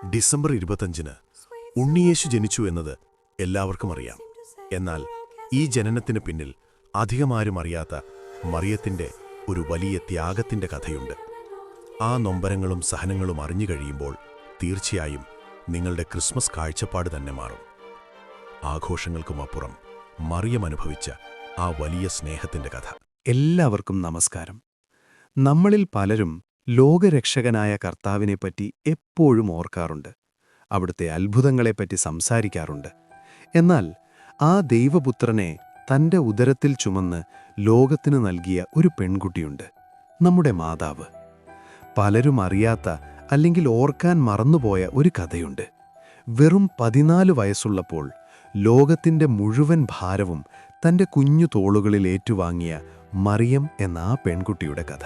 December 25-ന് ഉണ്ണിയേശു ജനിച്ചു എന്നത് എല്ലാവർക്കും അറിയാം. എന്നാൽ ഈ ജനനത്തിന് പിന്നിൽ അധികമാരും അറിയാത്ത മറിയത്തിന്റെ ഒരു വലിയ ത്യാഗത്തിന്റെ കഥയുണ്ട്. ആ നൊമ്പരങ്ങളും സഹനങ്ങളും അറിഞ്ഞു കഴിയുമ്പോൾ തീർച്ചയായും നിങ്ങളുടെ ക്രിസ്മസ് കാഴ്ചപ്പാട് തന്നെ മാറും. ആഘോഷങ്ങൾക്കുമപ്പുറം മറിയം അനുഭവിച്ച ആ വലിയ സ്നേഹത്തിന്റെ കഥ. എല്ലാവർക്കും നമസ്കാരം. നമ്മളിൽ പലരും ലോകരക്ഷകനായ കർത്താവിനെപ്പറ്റി എപ്പോഴും ഓർക്കാറുണ്ട്. അവിടുത്തെ അത്ഭുതങ്ങളെപ്പറ്റി സംസാരിക്കാറുണ്ട്. എന്നാൽ ആ ദൈവപുത്രനെ തന്റെ ഉദരത്തിൽ ചുമന്ന് ലോകത്തിന് നൽകിയ ഒരു പെൺകുട്ടിയുണ്ട്, നമ്മുടെ മാതാവ്. പലരും അറിയാത്ത അല്ലെങ്കിൽ ഓർക്കാൻ മറന്നുപോയ ഒരു കഥയുണ്ട്. വെറും 14 വയസ്സുള്ളപ്പോൾ ലോകത്തിന്റെ മുഴുവൻ ഭാരവും തന്റെ കുഞ്ഞു തോളുകളിൽ ഏറ്റുവാങ്ങിയ മറിയം എന്ന ആ പെൺകുട്ടിയുടെ കഥ.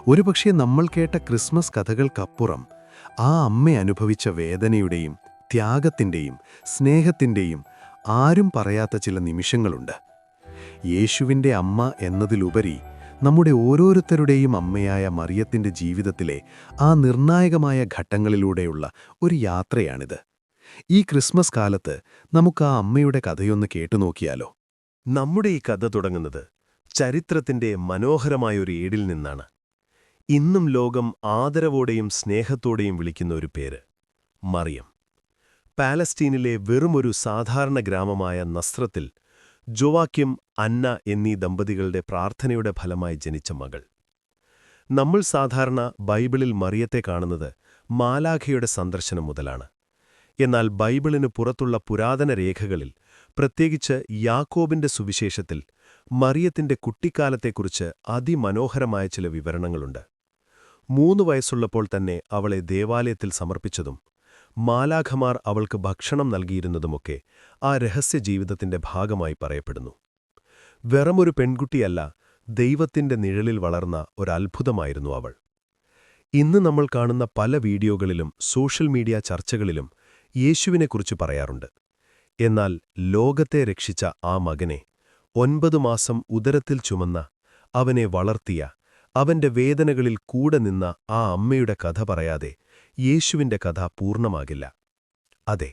ഒരുപക്ഷെ നമ്മൾ കേട്ട ക്രിസ്മസ് കഥകൾക്കപ്പുറം ആ അമ്മ അനുഭവിച്ച വേദനയുടെയും ത്യാഗത്തിൻ്റെയും സ്നേഹത്തിൻ്റെയും ആരും പറയാത്ത ചില നിമിഷങ്ങളുണ്ട്. യേശുവിൻ്റെ അമ്മ എന്നതിലുപരി നമ്മുടെ ഓരോരുത്തരുടെയും അമ്മയായ മറിയത്തിൻ്റെ ജീവിതത്തിലെ ആ നിർണായകമായ ഘട്ടങ്ങളിലൂടെയുള്ള ഒരു യാത്രയാണിത്. ഈ ക്രിസ്മസ് കാലത്ത് നമുക്ക് ആ അമ്മയുടെ കഥയൊന്ന് കേട്ടുനോക്കിയാലോ? നമ്മുടെ ഈ കഥ തുടങ്ങുന്നത് ചരിത്രത്തിന്റെ മനോഹരമായൊരു ഏടിൽ നിന്നാണ്. ഇന്നും ലോകം ആദരവോടെയും സ്നേഹത്തോടെയും വിളിക്കുന്ന ഒരു പേര്, മറിയം. പാലസ്തീനിലെ വെറുമൊരു സാധാരണ ഗ്രാമമായ നസ്രത്തിൽ ജോവാക്യം, അന്ന എന്നീ ദമ്പതികളുടെ പ്രാർത്ഥനയുടെ ഫലമായി ജനിച്ച മകൾ. നമ്മൾ സാധാരണ ബൈബിളിൽ മറിയത്തെ കാണുന്നത് മാലാഖയുടെ സന്ദർശനം മുതലാണ്. എന്നാൽ ബൈബിളിന് പുറത്തുള്ള പുരാതന രേഖകളിൽ, പ്രത്യേകിച്ച് യാക്കോബിന്റെ സുവിശേഷത്തിൽ, മറിയത്തിന്റെ കുട്ടിക്കാലത്തെക്കുറിച്ച് അതിമനോഹരമായ ചില വിവരണങ്ങളുണ്ട്. 3 വയസ്സുള്ളപ്പോൾ തന്നെ അവളെ ദേവാലയത്തിൽ സമർപ്പിച്ചതും മാലാഖമാർ അവൾക്ക് ഭക്ഷണം നൽകിയിരുന്നതുമൊക്കെ ആ രഹസ്യജീവിതത്തിന്റെ ഭാഗമായി പറയപ്പെടുന്നു. വെറുമൊരു പെൺകുട്ടിയല്ല, ദൈവത്തിന്റെ നിഴലിൽ വളർന്ന ഒരത്ഭുതമായിരുന്നു അവൾ. ഇന്ന് നമ്മൾ കാണുന്ന പല വീഡിയോകളിലും സോഷ്യൽ മീഡിയ ചർച്ചകളിലും യേശുവിനെക്കുറിച്ച് പറയാറുണ്ട്. എന്നാൽ ലോകത്തെ രക്ഷിച്ച ആ മകനെ, 9 മാസം ഉദരത്തിൽ ചുമന്ന, അവനെ വളർത്തിയ, അവന്റെ വേദനകളിൽ കൂടെ നിന്ന ആ അമ്മയുടെ കഥ പറയാതെ യേശുവിന്റെ കഥ പൂർണ്ണമാകില്ല. അതെ,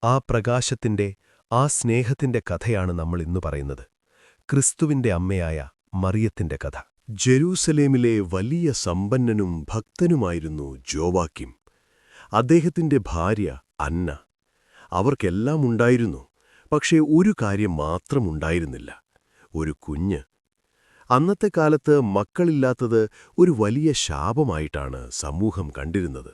ആ പ്രകാശത്തിന്റെ, ആ സ്നേഹത്തിന്റെ കഥയാണ് നമ്മൾ ഇന്നു പറയുന്നത്. ക്രിസ്തുവിന്റെ അമ്മയായ മറിയത്തിന്റെ കഥ. ജെരൂസലേമിലെ വലിയ സമ്പന്നനും ഭക്തനുമായിരുന്നു ജോവാക്യം. അദ്ദേഹത്തിന്റെ ഭാര്യ അന്ന. അവർക്കെല്ലാം ഉണ്ടായിരുന്നു. പക്ഷേ ഒരു കാര്യം മാത്രമുണ്ടായിരുന്നില്ല: ഒരു കുഞ്ഞ്. അന്നത്തെ കാലത്ത് മക്കളില്ലാത്തത് ഒരു വലിയ ശാപമായിട്ടാണ് സമൂഹം കണ്ടിരുന്നത്.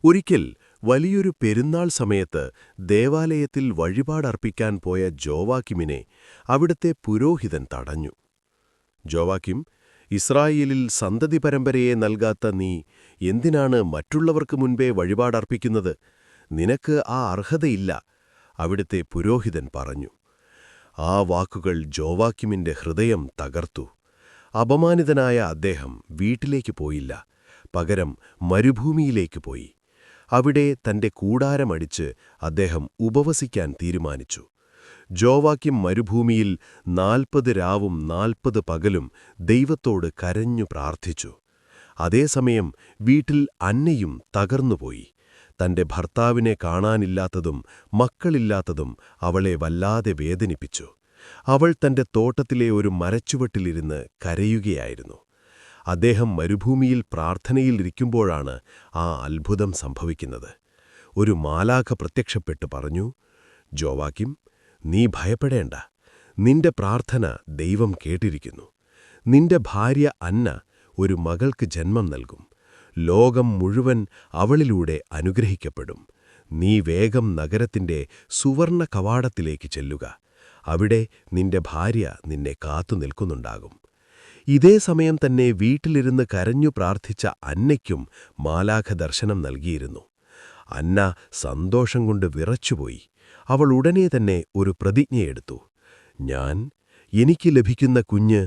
ഒരിക്കൽ വലിയൊരു പെരുന്നാൾ സമയത്ത് ദേവാലയത്തിൽ വഴിപാടർപ്പിക്കാൻ പോയ ജോവാക്യമിനെ അവിടുത്തെ പുരോഹിതൻ തടഞ്ഞു. ജോവാക്യം, ഇസ്രായേലിൽ സന്തതി പരമ്പരയെ നൽകാത്ത നീ എന്തിനാണ് മറ്റുള്ളവർക്ക് മുൻപേ വഴിപാടർപ്പിക്കുന്നത്? നിനക്ക് ആ അർഹതയില്ല, അവിടുത്തെ പുരോഹിതൻ പറഞ്ഞു. ആ വാക്കുകൾ ജോവാക്യമിന്റെ ഹൃദയം തകർത്തു. അപമാനിതനായ അദ്ദേഹം വീട്ടിലേക്ക് പോയില്ല, പകരം മരുഭൂമിയിലേക്ക് പോയി. അവിടെ തന്റെ കൂടാരമടിച്ച് അദ്ദേഹം ഉപവസിക്കാൻ തീരുമാനിച്ചു. ജോവാക്യം മരുഭൂമിയിൽ 40 രാവും 40 പകലും ദൈവത്തോട് കരഞ്ഞു പ്രാർത്ഥിച്ചു. അതേസമയം വീട്ടിൽ അന്നയും തകർന്നുപോയി. തന്റെ ഭർത്താവിനെ കാണാനില്ലാത്തതും മക്കളില്ലാത്തതും അവളെ വല്ലാതെ വേദനിപ്പിച്ചു. അവൾ തന്റെ തോട്ടത്തിലെ ഒരു മരച്ചുവട്ടിലിരുന്ന് കരയുകയായിരുന്നു. അദ്ദേഹം മരുഭൂമിയിൽ പ്രാർത്ഥനയിലിരിക്കുമ്പോഴാണ് ആ അത്ഭുതം സംഭവിക്കുന്നത്. ഒരു മാലാഖ പ്രത്യക്ഷപ്പെട്ടു പറഞ്ഞു, ജോവാക്യം, നീ ഭയപ്പെടേണ്ട. നിന്റെ പ്രാർത്ഥന ദൈവം കേട്ടിരിക്കുന്നു. നിന്റെ ഭാര്യ അന്ന ഒരു മകൾക്ക് ജന്മം നൽകും. ലോകം മുഴുവൻ അവളിലൂടെ അനുഗ്രഹിക്കപ്പെടും. നീ വേഗം നഗരത്തിന്റെ സുവർണ കവാടത്തിലേക്ക് ചെല്ലുക. അവിടെ നിന്റെ ഭാര്യ നിന്നെ കാത്തു നിൽക്കുന്നുണ്ടാകും. ഇതേ സമയം തന്നെ വീട്ടിലിരുന്ന് കരഞ്ഞു പ്രാർത്ഥിച്ച അന്നയ്ക്കും മാലാഖ ദർശനം നൽകിയിരുന്നു. അന്ന സന്തോഷം കൊണ്ട് വിറച്ചുപോയി. അവൾ ഉടനെ തന്നെ ഒരു പ്രതിജ്ഞയെടുത്തു: എനിക്ക് ലഭിക്കുന്ന കുഞ്ഞ്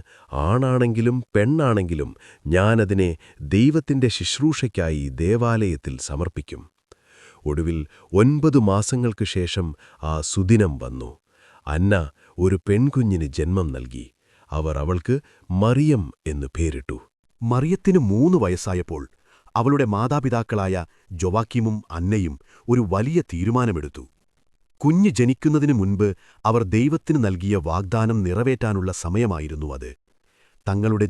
ആണാണെങ്കിലും പെണ്ണാണെങ്കിലും ഞാനതിനെ ദൈവത്തിന്റെ ശുശ്രൂഷയ്ക്കായി ദേവാലയത്തിൽ സമർപ്പിക്കും. ഒടുവിൽ 9 മാസങ്ങൾക്ക് ശേഷം ആ സുദിനം വന്നു. അന്ന ഒരു പെൺകുഞ്ഞിന് ജന്മം നൽകി. അവർ അവൾക്ക് മറിയം എന്നു പേരിട്ടു. മറിയത്തിന് 3 വയസ്സായപ്പോൾ അവളുടെ മാതാപിതാക്കളായ ജൊവാക്കീമും അന്നയും ഒരു വലിയ തീരുമാനമെടുത്തു. കുഞ്ഞ് ജനിക്കുന്നതിനു മുൻപ് അവർ ദൈവത്തിനു നൽകിയ വാഗ്ദാനം നിറവേറ്റാനുള്ള സമയമായിരുന്നു അത്. തങ്ങളുടെ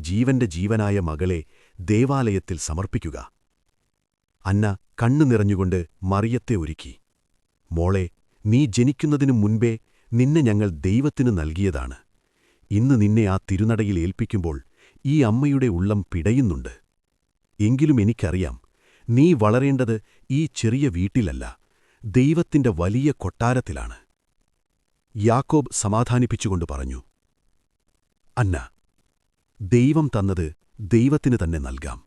ജീവനായ മകളെ ദേവാലയത്തിൽ സമർപ്പിക്കുക. അന്ന കണ്ണു നിറഞ്ഞുകൊണ്ട് മറിയത്തെ ഒരുക്കി. മോളെ, നീ ജനിക്കുന്നതിനു മുൻപേ നിന്നെ ഞങ്ങൾ ദൈവത്തിനു നൽകിയതാണ്. ഇന്ന് നിന്നെ ആ തിരുനടയിൽ ഏൽപ്പിക്കുമ്പോൾ ഈ അമ്മയുടെ ഉള്ളം പിടയുന്നുണ്ട്. എങ്കിലും എനിക്കറിയാം, നീ വളരേണ്ടത് ഈ ചെറിയ വീട്ടിലല്ല, ദൈവത്തിന്റെ വലിയ കൊട്ടാരത്തിലാണ്. യാക്കോബ് സമാധാനിപ്പിച്ചുകൊണ്ട് പറഞ്ഞു, അന്ന, ദൈവം തന്നത് ദൈവത്തിന് തന്നെ നൽകാം.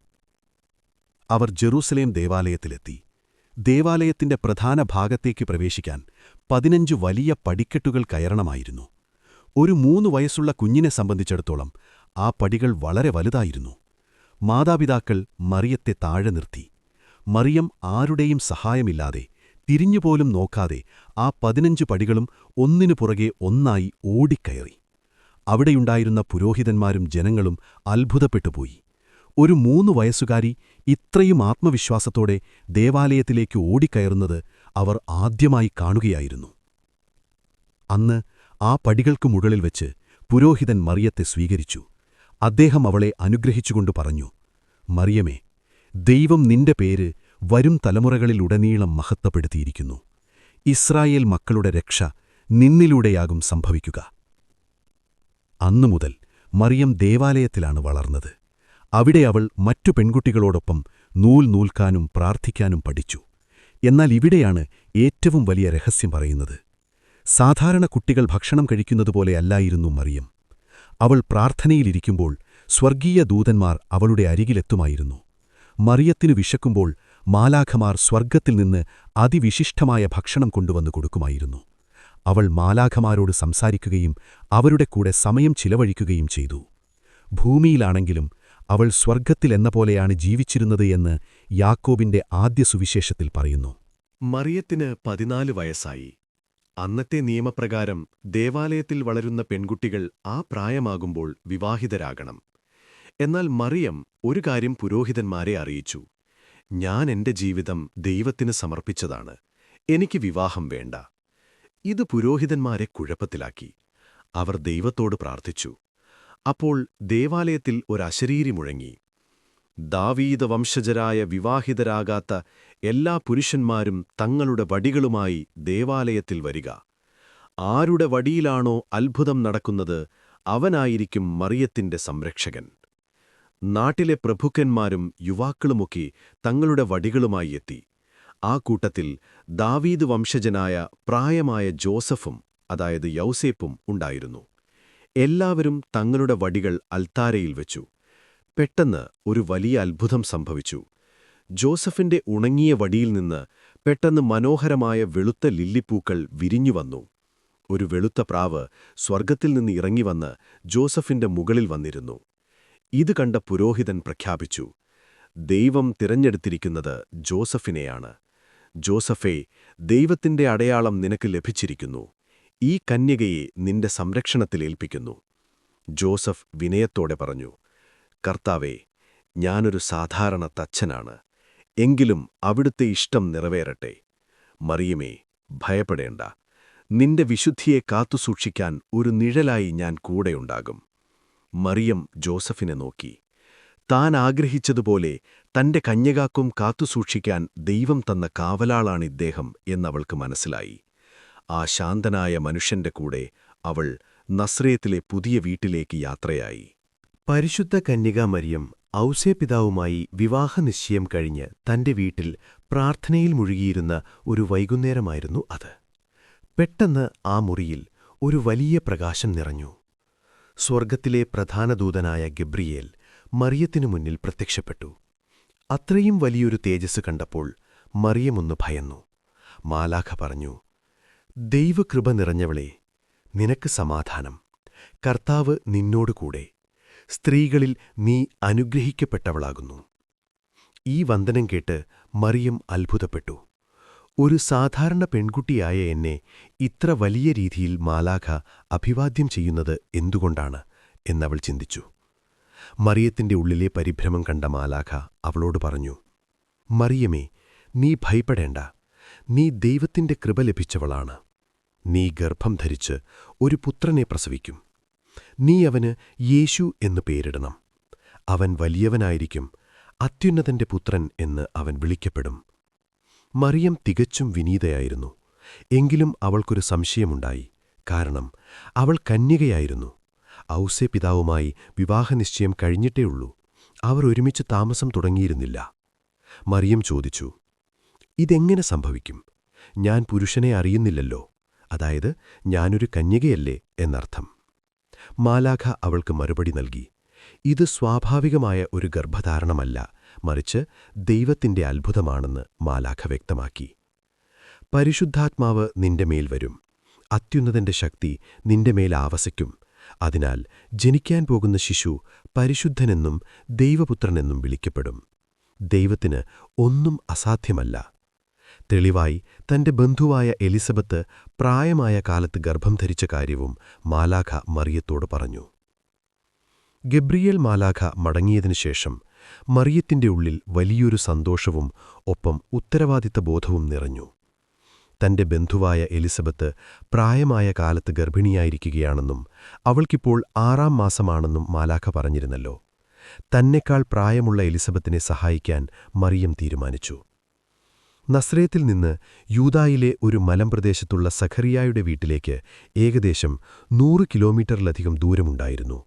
അവർ ജെറൂസലേം ദേവാലയത്തിലെത്തി. ദേവാലയത്തിന്റെ പ്രധാന ഭാഗത്തേക്ക് പ്രവേശിക്കാൻ 15 വലിയ പടിക്കെട്ടുകൾ കയറണമായിരുന്നു. ഒരു 3 വയസ്സുള്ള കുഞ്ഞിനെ സംബന്ധിച്ചിടത്തോളം ആ പടികൾ വളരെ വലുതായിരുന്നു. മാതാപിതാക്കൾ മറിയത്തെ താഴെ നിർത്തി. മറിയം ആരുടെയും സഹായമില്ലാതെ, തിരിഞ്ഞുപോലും നോക്കാതെ ആ 15 പടികളും ഒന്നിനു പുറകെ ഒന്നായി ഓടിക്കയറി. അവിടെയുണ്ടായിരുന്ന പുരോഹിതന്മാരും ജനങ്ങളും അത്ഭുതപ്പെട്ടുപോയി. ഒരു 3 വയസ്സുകാരി ഇത്രയും ആത്മവിശ്വാസത്തോടെ ദേവാലയത്തിലേക്ക് ഓടിക്കയറുന്നത് അവർ ആദ്യമായി കാണുകയായിരുന്നു. അന്ന് ആ പടികൾക്കു മുകളിൽ വെച്ച് പുരോഹിതൻ മറിയത്തെ സ്വീകരിച്ചു. അദ്ദേഹം അവളെ അനുഗ്രഹിച്ചുകൊണ്ട് പറഞ്ഞു, മറിയമേ, ദൈവം നിന്റെ പേര് വരും തലമുറകളിലുടനീളം മഹത്വപ്പെടുത്തിയിരിക്കുന്നു. ഇസ്രായേൽ മക്കളുടെ രക്ഷ നിന്നിലൂടെയാകും സംഭവിക്കുക. അന്നുമുതൽ മറിയം ദേവാലയത്തിലാണ് വളർന്നത്. അവിടെ അവൾ മറ്റു പെൺകുട്ടികളോടൊപ്പം നൂൽ നൂൽക്കാനും പ്രാർത്ഥിക്കാനും പഠിച്ചു. എന്നാൽ ഇവിടെയാണ് ഏറ്റവും വലിയ രഹസ്യം പറയുന്നത്. സാധാരണ കുട്ടികൾ ഭക്ഷണം കഴിക്കുന്നതുപോലെയല്ലായിരുന്നു മറിയം. അവൾ പ്രാർത്ഥനയിലിരിക്കുമ്പോൾ സ്വർഗീയ ദൂതന്മാർ അവളുടെ അരികിലെത്തുമായിരുന്നു. മറിയത്തിനു വിശക്കുമ്പോൾ മാലാഖമാർ സ്വർഗ്ഗത്തിൽ നിന്ന് അതിവിശിഷ്ടമായ ഭക്ഷണം കൊണ്ടുവന്നു കൊടുക്കുമായിരുന്നു. അവൾ മാലാഖമാരോട് സംസാരിക്കുകയും അവരുടെ കൂടെ സമയം ചിലവഴിക്കുകയും ചെയ്തു. ഭൂമിയിലാണെങ്കിലും അവൾ സ്വർഗ്ഗത്തിലെന്ന പോലെയാണ് ജീവിച്ചിരുന്നത് എന്ന് യാക്കോബിന്റെ ആദ്യ സുവിശേഷത്തിൽ പറയുന്നു. മറിയത്തിന് 14 വയസ്സായി. അന്നത്തെ നിയമപ്രകാരം ദേവാലയത്തിൽ വളരുന്ന പെൺകുട്ടികൾ ആ പ്രായമാകുമ്പോൾ വിവാഹിതരാകണം. എന്നാൽ മറിയം ഒരു കാര്യം പുരോഹിതന്മാരെ അറിയിച്ചു: ഞാൻ എന്റെ ജീവിതം ദൈവത്തിന് സമർപ്പിച്ചതാണ്, എനിക്ക് വിവാഹം വേണ്ട. ഇത് പുരോഹിതന്മാരെ കുഴപ്പത്തിലാക്കി. അവർ ദൈവത്തോട് പ്രാർത്ഥിച്ചു. അപ്പോൾ ദേവാലയത്തിൽ ഒരശരീരി മുഴങ്ങി: ദാവീദ് വംശജരായ വിവാഹിതരാകാത്ത എല്ലാ പുരുഷന്മാരും തങ്ങളുടെ വടികളുമായി ദേവാലയത്തിൽ വരിക. ആരുടെ വടിയിലാണോ അത്ഭുതം നടക്കുന്നത്, അവനായിരിക്കും മറിയത്തിന്റെ സംരക്ഷകൻ. നാട്ടിലെ പ്രഭുക്കന്മാരും യുവാക്കളുമൊക്കെ തങ്ങളുടെ വടികളുമായി എത്തി. ആ കൂട്ടത്തിൽ ദാവീദ് വംശജനായ പ്രായമായ ജോസഫും, അതായത് യൗസേപ്പും ഉണ്ടായിരുന്നു. എല്ലാവരും തങ്ങളുടെ വടികൾ അൽത്താരയിൽ വെച്ചു. പെട്ടെന്ന് ഒരു വലിയ അത്ഭുതം സംഭവിച്ചു. ജോസഫിന്റെ ഉണങ്ങിയ വടിയിൽ നിന്ന് പെട്ടെന്ന് മനോഹരമായ വെളുത്ത ലില്ലിപ്പൂക്കൾ വിരിഞ്ഞുവന്നു. ഒരു വെളുത്ത പ്രാവ് സ്വർഗ്ഗത്തിൽ നിന്ന് ഇറങ്ങിവന്ന് ജോസഫിന്റെ മുകളിൽ വന്നിരുന്നു. ഇത് കണ്ട പുരോഹിതൻ പ്രഖ്യാപിച്ചു: ദൈവം തിരഞ്ഞെടുത്തിരിക്കുന്നത് ജോസഫിനെയാണ്. ജോസഫേ, ദൈവത്തിന്റെ അടയാളം നിനക്ക് ലഭിച്ചിരിക്കുന്നു. ഈ കന്യകയെ നിന്റെ സംരക്ഷണത്തിലേൽപ്പിക്കുന്നു. ജോസഫ് വിനയത്തോടെ പറഞ്ഞു: കർത്താവേ, ഞാനൊരു സാധാരണ തച്ചനാണ്. എങ്കിലും അവിടുത്തെ ഇഷ്ടം നിറവേറട്ടെ. മറിയമേ, ഭയപ്പെടേണ്ട. നിന്റെ വിശുദ്ധിയെ കാത്തുസൂക്ഷിക്കാൻ ഒരു നിഴലായി ഞാൻ കൂടെയുണ്ടാകും. മറിയം ജോസഫിനെ നോക്കി. താൻ ആഗ്രഹിച്ചതുപോലെ തന്റെ കന്യകാക്കും കാത്തുസൂക്ഷിക്കാൻ ദൈവം തന്ന കാവലാളാണിദ്ദേഹം എന്നവൾക്ക് മനസ്സിലായി. ആ ശാന്തനായ മനുഷ്യന്റെ കൂടെ അവൾ നസ്രേത്തിലെ പുതിയ വീട്ടിലേക്ക് യാത്രയായി. പരിശുദ്ധ കന്യകാ മറിയം ഔസേപ്പിതാവുമായി വിവാഹനിശ്ചയം കഴിഞ്ഞ് തന്റെ വീട്ടിൽ പ്രാർത്ഥനയിൽ മുഴുകിയിരുന്ന ഒരു വൈകുന്നേരമായിരുന്നു അത്. പെട്ടെന്ന് ആ മുറിയിൽ ഒരു വലിയ പ്രകാശം നിറഞ്ഞു. സ്വർഗ്ഗത്തിലെ പ്രധാന ദൂതനായ ഗബ്രിയേൽ മറിയത്തിനു മുന്നിൽ പ്രത്യക്ഷപ്പെട്ടു. അത്രയും വലിയൊരു തേജസ് കണ്ടപ്പോൾ മറിയമൊന്ന് ഭയന്നു. മാലാഖ പറഞ്ഞു: ദൈവകൃപ നിറഞ്ഞവളെ, നിനക്ക് സമാധാനം. കർത്താവ് നിന്നോടുകൂടെ. സ്ത്രീകളിൽ നീ അനുഗ്രഹിക്കപ്പെട്ടവളാകുന്നു. ഈ വന്ദനം കേട്ട് മറിയം അത്ഭുതപ്പെട്ടു. ഒരു സാധാരണ പെൺകുട്ടിയായ എന്നെ ഇത്ര വലിയ രീതിയിൽ മാലാഖ അഭിവാദ്യം ചെയ്യുന്നത് എന്തുകൊണ്ടാണ് എന്നവൾ ചിന്തിച്ചു. മറിയത്തിന്റെ ഉള്ളിലെ പരിഭ്രമം കണ്ട മാലാഖ അവളോട് പറഞ്ഞു: മറിയമേ, നീ ഭയപ്പെടേണ്ട. നീ ദൈവത്തിന്റെ കൃപ ലഭിച്ചവളാണ്. നീ ഗർഭം ധരിച്ച് ഒരു പുത്രനെ പ്രസവിക്കും. നീ അവന് യേശു എന്നു പേരിടണം. അവൻ വലിയവനായിരിക്കും, അത്യുന്നതന്റെ പുത്രൻ എന്ന് അവൻ വിളിക്കപ്പെടും. മറിയം തികച്ചും വിനീതയായിരുന്നു. എങ്കിലും അവൾക്കൊരു സംശയമുണ്ടായി. കാരണം അവൾ കന്യകയായിരുന്നു. ഔസേപിതാവുമായി വിവാഹനിശ്ചയം കഴിഞ്ഞിട്ടേയുള്ളൂ. അവർ ഒരുമിച്ച് താമസം തുടങ്ങിയിരുന്നില്ല. മറിയം ചോദിച്ചു, ഇതെങ്ങനെ സംഭവിക്കും? ഞാൻ പുരുഷനെ അറിയുന്നില്ലല്ലോ. അതായത്, ഞാനൊരു കന്യകയല്ലേ എന്നർത്ഥം. മാലാഖ അവൾക്ക് മറുപടി നൽകി, ഇത് സ്വാഭാവികമായ ഒരു ഗർഭധാരണമല്ല, മറിച്ച് ദൈവത്തിന്റെ അത്ഭുതമാണെന്ന് മാലാഖ വ്യക്തമാക്കി. പരിശുദ്ധാത്മാവ് നിന്റെ മേൽ വരും. അത്യുന്നതന്റെ ശക്തി നിന്റെ മേൽ ആവസിക്കും. അതിനാൽ ജനിക്കാൻ പോകുന്ന ശിശു പരിശുദ്ധനെന്നും ദൈവപുത്രനെന്നും വിളിക്കപ്പെടും. ദൈവത്തിന് ഒന്നും അസാധ്യമല്ല. തെളിവായി തന്റെ ബന്ധുവായ എലിസബത്ത് പ്രായമായ കാലത്ത് ഗർഭം ധരിച്ച കാര്യവും മാലാഖ മറിയത്തോട് പറഞ്ഞു. ഗബ്രിയേൽ മാലാഖ മടങ്ങിയതിനുശേഷം മറിയത്തിന്റെ ഉള്ളിൽ വലിയൊരു സന്തോഷവും ഒപ്പം ഉത്തരവാദിത്തബോധവും നിറഞ്ഞു. തന്റെ ബന്ധുവായ എലിസബത്ത് പ്രായമായ കാലത്ത് ഗർഭിണിയായിരിക്കുകയാണെന്നും അവൾക്കിപ്പോൾ 6-ാം മാസമാണെന്നും മാലാഖ പറഞ്ഞിരുന്നല്ലോ. തന്നെക്കാൾ പ്രായമുള്ള എലിസബത്തിനെ സഹായിക്കാൻ മറിയം തീരുമാനിച്ചു. നസ്രേത്തിൽ നിന്ന് യൂദായിലെ ഒരു മലമ്പ്രദേശത്തുള്ള സഖറിയായുടെ വീട്ടിലേക്ക് ഏകദേശം 100 കിലോമീറ്ററിലധികം ദൂരമുണ്ടായിരുന്നു.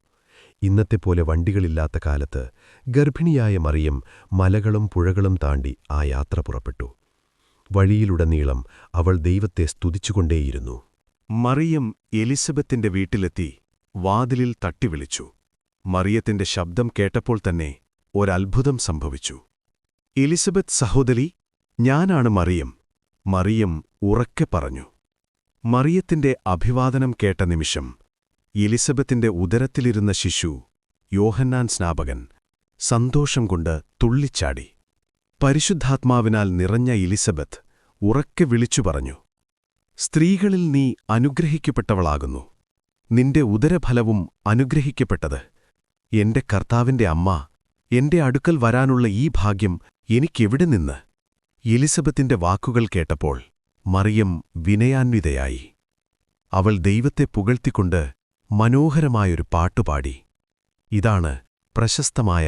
ഇന്നത്തെപ്പോലെ വണ്ടികളില്ലാത്ത കാലത്ത് ഗർഭിണിയായ മറിയം മലകളും പുഴകളും താണ്ടി ആ യാത്ര പുറപ്പെട്ടു. വഴിയിലുടനീളം അവൾ ദൈവത്തെ സ്തുതിച്ചുകൊണ്ടേയിരുന്നു. മറിയം എലിസബത്തിന്റെ വീട്ടിലെത്തി വാതിലിൽ തട്ടിവിളിച്ചു. മറിയത്തിന്റെ ശബ്ദം കേട്ടപ്പോൾ തന്നെ ഒരത്ഭുതം സംഭവിച്ചു. എലിസബത്ത് സഹോദരി, ഞാനാണ് മറിയം. മറിയം ഉറക്കെ പറഞ്ഞു. മറിയത്തിന്റെ അഭിവാദനം കേട്ട നിമിഷം എലിസബത്തിന്റെ ഉദരത്തിലിരുന്ന ശിശു, യോഹന്നാൻ സ്നാപകൻ, സന്തോഷം കൊണ്ട് തുള്ളിച്ചാടി. പരിശുദ്ധാത്മാവിനാൽ നിറഞ്ഞ എലിസബത്ത് ഉറക്കെ വിളിച്ചു പറഞ്ഞു, സ്ത്രീകളിൽ നീ അനുഗ്രഹിക്കപ്പെട്ടവളാകുന്നു. നിന്റെ ഉദരഫലവും അനുഗ്രഹിക്കപ്പെട്ടത്. എന്റെ കർത്താവിന്റെ അമ്മ, എന്റെ അടുക്കൽ വരാനുള്ള ഈ ഭാഗ്യം എനിക്കെവിടെ നിന്ന്? എലിസബത്തിന്റെ വാക്കുകൾ കേട്ടപ്പോൾ മറിയം വിനയാന്വിതയായി. അവൾ ദൈവത്തെ പുകഴ്ത്തിക്കൊണ്ട് മനോഹരമായൊരു പാട്ടുപാടി. ഇതാണ് പ്രശസ്തമായ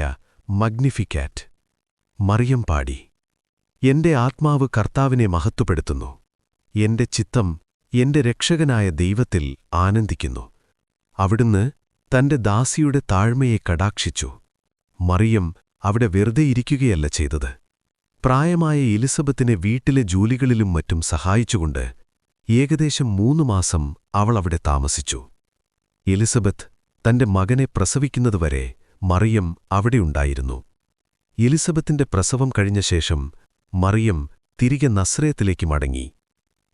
മഗ്നിഫിക്കാറ്റ്. മറിയം പാടി, എന്റെ ആത്മാവ് കർത്താവിനെ മഹത്വപ്പെടുത്തുന്നു. എന്റെ ചിത്തം എന്റെ രക്ഷകനായ ദൈവത്തിൽ ആനന്ദിക്കുന്നു. അവിടുന്ന് തന്റെ ദാസിയുടെ താഴ്മയെ കടാക്ഷിച്ചു. മറിയം അവിടെ വെറുതെ ഇരിക്കുകയല്ല ചെയ്തത്. പ്രായമായ എലിസബത്തിനെ വീട്ടിലെ ജോലികളിലും മറ്റും സഹായിച്ചുകൊണ്ട് ഏകദേശം 3 മാസം അവൾ അവിടെ താമസിച്ചു. എലിസബത്ത് തന്റെ മകനെ പ്രസവിക്കുന്നതുവരെ മറിയം അവിടെയുണ്ടായിരുന്നു. എലിസബത്തിന്റെ പ്രസവം കഴിഞ്ഞ ശേഷം മറിയം തിരികെ നസ്രേത്തിലേക്ക് മടങ്ങി.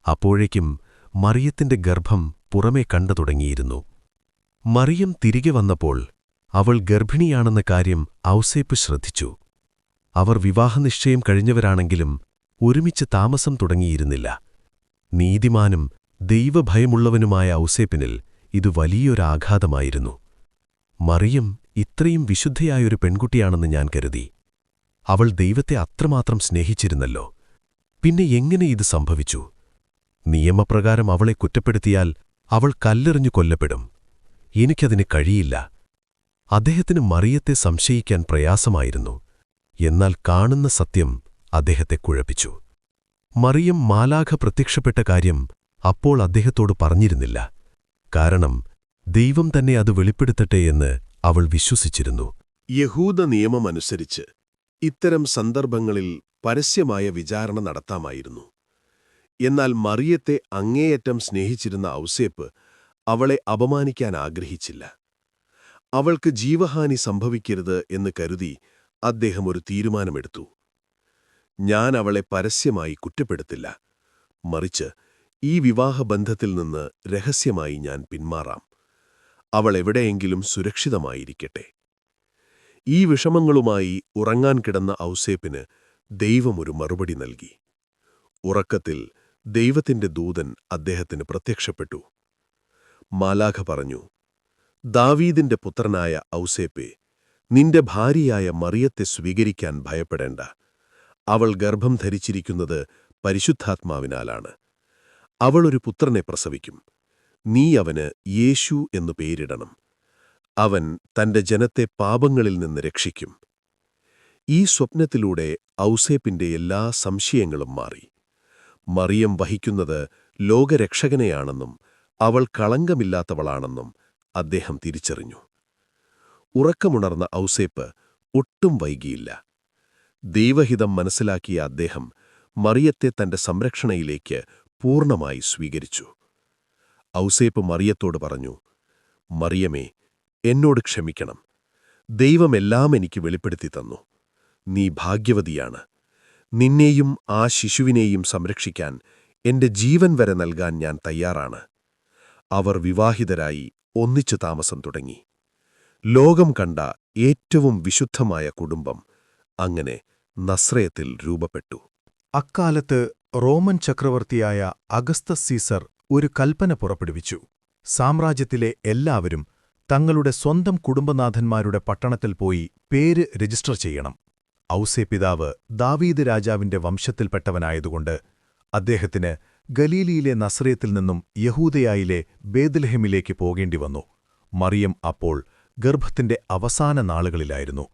അപ്പോഴേക്കും മറിയത്തിന്റെ ഗർഭം പുറമേ കണ്ടു തുടങ്ങിയിരുന്നു. മറിയം തിരികെ വന്നപ്പോൾ അവൾ ഗർഭിണിയാണെന്ന കാര്യം ഔസേപ്പ് ശ്രദ്ധിച്ചു. അവർ വിവാഹനിശ്ചയം കഴിഞ്ഞവരാണെങ്കിലും ഒരുമിച്ച് താമസം തുടങ്ങിയിരുന്നില്ല. നീതിമാനും ദൈവഭയമുള്ളവനുമായ ഔസേപ്പിനിൽ ഇത് വലിയൊരാഘാതമായിരുന്നു. മറിയം ഇത്രയും വിശുദ്ധയായൊരു പെൺകുട്ടിയാണെന്ന് ഞാൻ കരുതി. അവൾ ദൈവത്തെ അത്രമാത്രം സ്നേഹിച്ചിരുന്നല്ലോ. പിന്നെ എങ്ങനെ ഇത് സംഭവിച്ചു? നിയമപ്രകാരം അവളെ കുറ്റപ്പെടുത്തിയാൽ അവൾ കല്ലെറിഞ്ഞു കൊല്ലപ്പെടും. എനിക്കതിന് കഴിയില്ല. അദ്ദേഹത്തിന് മറിയത്തെ സംശയിക്കാൻ പ്രയാസമായിരുന്നു. എന്നാൽ കാണുന്ന സത്യം അദ്ദേഹത്തെ കുഴപ്പിച്ചു. മറിയം മാലാഖ പ്രത്യക്ഷപ്പെട്ട കാര്യം അപ്പോൾ അദ്ദേഹത്തോട് പറഞ്ഞിരുന്നില്ല. കാരണം ദൈവം തന്നെ അത് വെളിപ്പെടുത്തട്ടെ എന്ന് അവൾ വിശ്വസിച്ചിരുന്നു. യഹൂദ നിയമമനുസരിച്ച് ഇത്തരം സന്ദർഭങ്ങളിൽ പരസ്യമായ വിചാരണ നടത്താമായിരുന്നു. എന്നാൽ മറിയത്തെ അങ്ങേയറ്റം സ്നേഹിച്ചിരുന്ന ഔസേപ്പ് അവളെ അപമാനിക്കാൻ ആഗ്രഹിച്ചില്ല. അവൾക്ക് ജീവഹാനി സംഭവിക്കരുത് എന്ന് കരുതി അദ്ദേഹം ഒരു തീരുമാനമെടുത്തു. ഞാൻ അവളെ പരസ്യമായി കുറ്റപ്പെടുത്തില്ല, മറിച്ച് ഈ വിവാഹബന്ധത്തിൽ നിന്ന് രഹസ്യമായി ഞാൻ പിന്മാറാം. അവൾ എവിടെയെങ്കിലും സുരക്ഷിതമായിരിക്കട്ടെ. ഈ വിഷമങ്ങളുമായി ഉറങ്ങാൻ കിടന്ന ഔസേപ്പിന് ദൈവം ഒരു മറുപടി നൽകി. ഉറക്കത്തിൽ ദൈവത്തിന്റെ ദൂതൻ അദ്ദേഹത്തിന് പ്രത്യക്ഷപ്പെട്ടു. മാലാഖ പറഞ്ഞു, ദാവീദിന്റെ പുത്രനായ ഔസേപ്പേ, നിന്റെ ഭാര്യയായ മറിയത്തെ സ്വീകരിക്കാൻ ഭയപ്പെടേണ്ട. അവൾ ഗർഭം ധരിച്ചിരിക്കുന്നത് പരിശുദ്ധാത്മാവിനാലാണ്. അവളൊരു പുത്രനെ പ്രസവിക്കും. നീ അവന് യേശു എന്നു പേരിടണം. അവൻ തന്റെ ജനത്തെ പാപങ്ങളിൽ നിന്ന് രക്ഷിക്കും. ഈ സ്വപ്നത്തിലൂടെ ഔസേപ്പിന്റെ എല്ലാ സംശയങ്ങളും മാറി. മറിയം വഹിക്കുന്നത് ലോകരക്ഷകനെയാണെന്നും അവൾ കളങ്കമില്ലാത്തവളാണെന്നും അദ്ദേഹം തിരിച്ചറിഞ്ഞു. ഉറക്കമുണർന്ന ഔസേപ്പ് ഒട്ടും വൈകിയില്ല. ദൈവഹിതം മനസ്സിലാക്കിയ അദ്ദേഹം മറിയത്തെ തന്റെ സംരക്ഷണയിലേക്ക് പൂർണ്ണമായി സ്വീകരിച്ചു. ഔസേപ്പ് മറിയത്തോട് പറഞ്ഞു, മറിയമേ, എന്നോട് ക്ഷമിക്കണം. ദൈവമെല്ലാം എനിക്ക് വെളിപ്പെടുത്തി തന്നു. നീ ഭാഗ്യവതിയാണ്. നിന്നെയും ആ ശിശുവിനെയും സംരക്ഷിക്കാൻ എന്റെ ജീവൻ വരെ നൽകാൻ ഞാൻ തയ്യാറാണ്. അവർ വിവാഹിതരായി ഒന്നിച്ചു താമസം തുടങ്ങി. ലോകം കണ്ട ഏറ്റവും വിശുദ്ധമായ കുടുംബം അങ്ങനെ നസ്രയത്തിൽ രൂപപ്പെട്ടു. അക്കാലത്ത് റോമൻ ചക്രവർത്തിയായ അഗസ്തസ് സീസർ ഒരു കൽപ്പന പുറപ്പെടുവിച്ചു. സാമ്രാജ്യത്തിലെ എല്ലാവരും തങ്ങളുടെ സ്വന്തം കുടുംബനാഥന്മാരുടെ പട്ടണത്തിൽ പോയി പേര് രജിസ്റ്റർ ചെയ്യണം. ഔസേപ്പിതാവ് ദാവീദ് രാജാവിന്റെ വംശത്തിൽപ്പെട്ടവനായതുകൊണ്ട് അദ്ദേഹത്തിന് ഗലീലിയിലെ നസ്രയത്തിൽ നിന്നും യഹൂദയായിലെ ബേത്ലഹേമിലേക്ക് പോകേണ്ടി വന്നു. മറിയം അപ്പോൾ ഗർഭത്തിന്റെ അവസാന നാളുകളിലായിരുന്നു.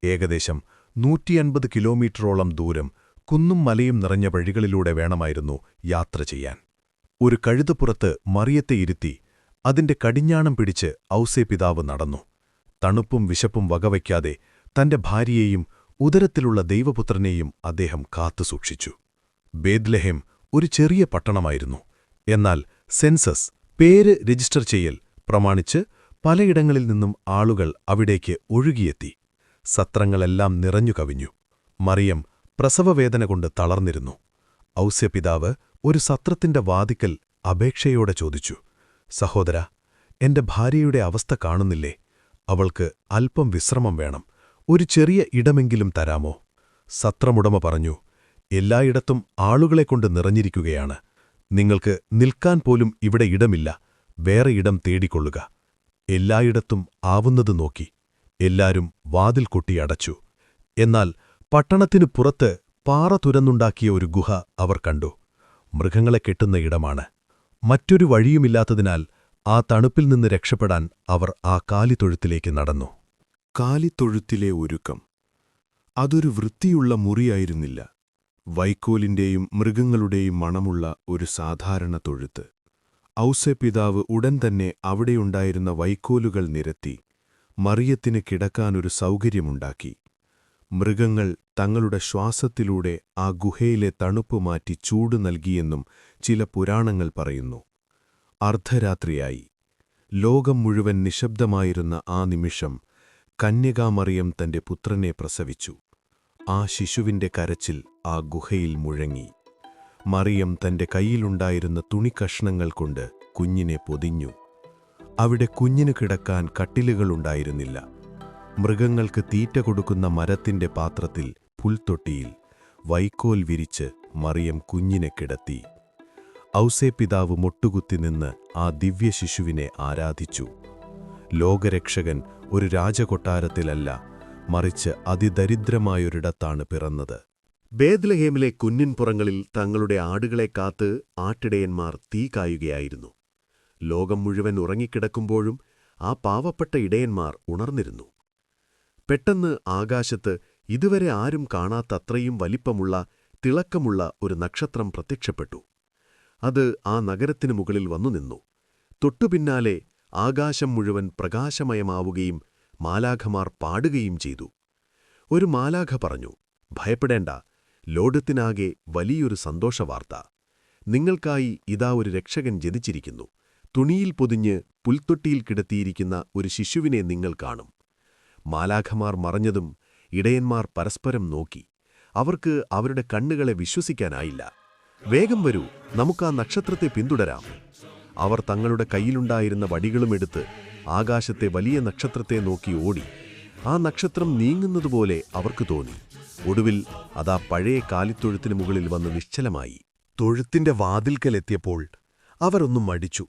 ഏകദേശം 150 കിലോമീറ്ററോളം ദൂരം കുന്നും മലയും നിറഞ്ഞ വഴികളിലൂടെ വേണമായിരുന്നു യാത്ര ചെയ്യാൻ. ഒരു കഴുതപ്പുറത്ത് മറിയത്തെ ഇരുത്തി അതിന്റെ കടിഞ്ഞാണം പിടിച്ച് ഔസേപ്പിതാവ് നടന്നു. തണുപ്പും വിശപ്പും വകവയ്ക്കാതെ തന്റെ ഭാര്യയെയും ഉദരത്തിലുള്ള ദൈവപുത്രനെയും അദ്ദേഹം കാത്തുസൂക്ഷിച്ചു. ബേത്ലഹേം ഒരു ചെറിയ പട്ടണമായിരുന്നു. എന്നാൽ സെൻസസ്, പേര് രജിസ്റ്റർ ചെയ്യൽ പ്രമാണിച്ച് പലയിടങ്ങളിൽ നിന്നും ആളുകൾ അവിടേക്ക് ഒഴുകിയെത്തി. സത്രങ്ങളെല്ലാം നിറഞ്ഞു കവിഞ്ഞു. മറിയം പ്രസവവേദന കൊണ്ട് തളർന്നിരുന്നു. ഔസേപ്പിതാവ് ഒരു സത്രത്തിന്റെ വാതിക്കൽ അപേക്ഷയോടെ ചോദിച്ചു, സഹോദരാ, എന്റെ ഭാര്യയുടെ അവസ്ഥ കാണുന്നില്ലേ? അവൾക്ക് അല്പം വിശ്രമം വേണം. ഒരു ചെറിയ ഇടമെങ്കിലും തരാമോ? സത്രമുടമ പറഞ്ഞു, എല്ലായിടത്തും ആളുകളെക്കൊണ്ട് നിറഞ്ഞിരിക്കുകയാണ്. നിങ്ങൾക്ക് നിൽക്കാൻ പോലും ഇവിടെ ഇടമില്ല. വേറെ ഇടം തേടിക്കൊള്ളുക. എല്ലായിടത്തും ആവുന്നത് നോക്കി. എല്ലാരും വാതിൽ കൊട്ടിയടച്ചു. എന്നാൽ പട്ടണത്തിനു പുറത്ത് പാറ തുരന്നുണ്ടാക്കിയ ഒരു ഗുഹ അവർ കണ്ടു. മൃഗങ്ങളെ കെട്ടുന്ന ഇടമാണ്. മറ്റൊരു വഴിയുമില്ലാത്തതിനാൽ ആ തണുപ്പിൽ നിന്ന് രക്ഷപ്പെടാൻ അവർ ആ കാലിത്തൊഴുത്തിലേക്ക് നടന്നു. കാലിത്തൊഴുത്തിലെ ഒരുക്കം. അതൊരു വൃത്തിയുള്ള മുറിയായിരുന്നില്ല. വൈക്കോലിന്റെയും മൃഗങ്ങളുടെയും മണമുള്ള ഒരു സാധാരണ തൊഴുത്ത്. ഔസേപ്പിതാവ് ഉടൻ തന്നെ അവിടെയുണ്ടായിരുന്ന വൈക്കോലുകൾ നിരത്തി മറിയത്തിന് കിടക്കാനൊരു സൗകര്യമുണ്ടാക്കി. മൃഗങ്ങൾ തങ്ങളുടെ ശ്വാസത്തിലൂടെ ആ ഗുഹയിലെ തണുപ്പ് മാറ്റി ചൂട് നൽകിയെന്നും ചില പുരാണങ്ങൾ പറയുന്നു. അർദ്ധരാത്രിയായി. ലോകം മുഴുവൻ നിശബ്ദമായിരുന്ന ആ നിമിഷം കന്യകാമറിയം തന്റെ പുത്രനെ പ്രസവിച്ചു. ആ ശിശുവിന്റെ കരച്ചിൽ ആ ഗുഹയിൽ മുഴങ്ങി. മറിയം തന്റെ കൈയിലുണ്ടായിരുന്ന തുണിക്കഷ്ണങ്ങൾ കൊണ്ട് കുഞ്ഞിനെ പൊതിഞ്ഞു. അവിടെ കുഞ്ഞിനു കിടക്കാൻ കട്ടിലുകളുണ്ടായിരുന്നില്ല. മൃഗങ്ങൾക്ക് തീറ്റ കൊടുക്കുന്ന മരത്തിന്റെ പാത്രത്തിൽ, പുൽത്തൊട്ടിയിൽ വൈക്കോൽ വിരിച്ച് മറിയം കുഞ്ഞിനെ കിടത്തി. ഔസേപ്പിതാവ് മുട്ടുകുത്തി നിന്ന് ആ ദിവ്യശിശുവിനെ ആരാധിച്ചു. ലോകരക്ഷകൻ ഒരു രാജകൊട്ടാരത്തിലല്ല, മറിച്ച് അതിദരിദ്രമായൊരിടത്താണ് പിറന്നത്. ബേത്ലഹേമിലെ കുന്നിൻപുറങ്ങളിൽ തങ്ങളുടെ ആടുകളെ കാത്ത് ആട്ടിടയന്മാർ തീ കായുകയായിരുന്നു. ലോകം മുഴുവൻ ഉറങ്ങിക്കിടക്കുമ്പോഴും ആ പാവപ്പെട്ട ഇടയന്മാർ ഉണർന്നിരുന്നു. പെട്ടെന്ന് ആകാശത്ത് ഇതുവരെ ആരും കാണാത്തത്രയും വലിപ്പമുള്ള, തിളക്കമുള്ള ഒരു നക്ഷത്രം പ്രത്യക്ഷപ്പെട്ടു. അത് ആ നഗരത്തിനു മുകളിൽ വന്നുനിന്നു. തൊട്ടുപിന്നാലെ ആകാശം മുഴുവൻ പ്രകാശമയമാവുകയും മാലാഖമാർ പാടുകയും ചെയ്തു. ഒരു മാലാഖ പറഞ്ഞു, ഭയപ്പെടേണ്ട, ലോകത്തിനാകെ വലിയൊരു സന്തോഷവാർത്ത. നിങ്ങൾക്കായി ഇതാ ഒരു രക്ഷകൻ ജനിച്ചിരിക്കുന്നു. തുണിയിൽ പൊതിഞ്ഞ് പുൽത്തൊട്ടിയിൽ കിടത്തിയിരിക്കുന്ന ഒരു ശിശുവിനെ നിങ്ങൾ കാണും. മാലാഖമാർ മറഞ്ഞതും ഇടയന്മാർ പരസ്പരം നോക്കി. അവർക്ക് അവരുടെ കണ്ണുകളെ വിശ്വസിക്കാനായില്ല. വേഗം വരൂ, നമുക്കാ നക്ഷത്രത്തെ പിന്തുടരാം. അവർ തങ്ങളുടെ കയ്യിലുണ്ടായിരുന്ന വടികളുമെടുത്ത് ആകാശത്തെ വലിയ നക്ഷത്രത്തെ നോക്കി ഓടി. ആ നക്ഷത്രം നീങ്ങുന്നതുപോലെ അവർക്ക് തോന്നി. ഒടുവിൽ അതാ പഴയ കാലിത്തൊഴുത്തിനു മുകളിൽ വന്ന് നിശ്ചലമായി. തൊഴുത്തിന്റെ വാതിൽക്കലെത്തിയപ്പോൾ അവർ ഒന്നും മടിച്ചു.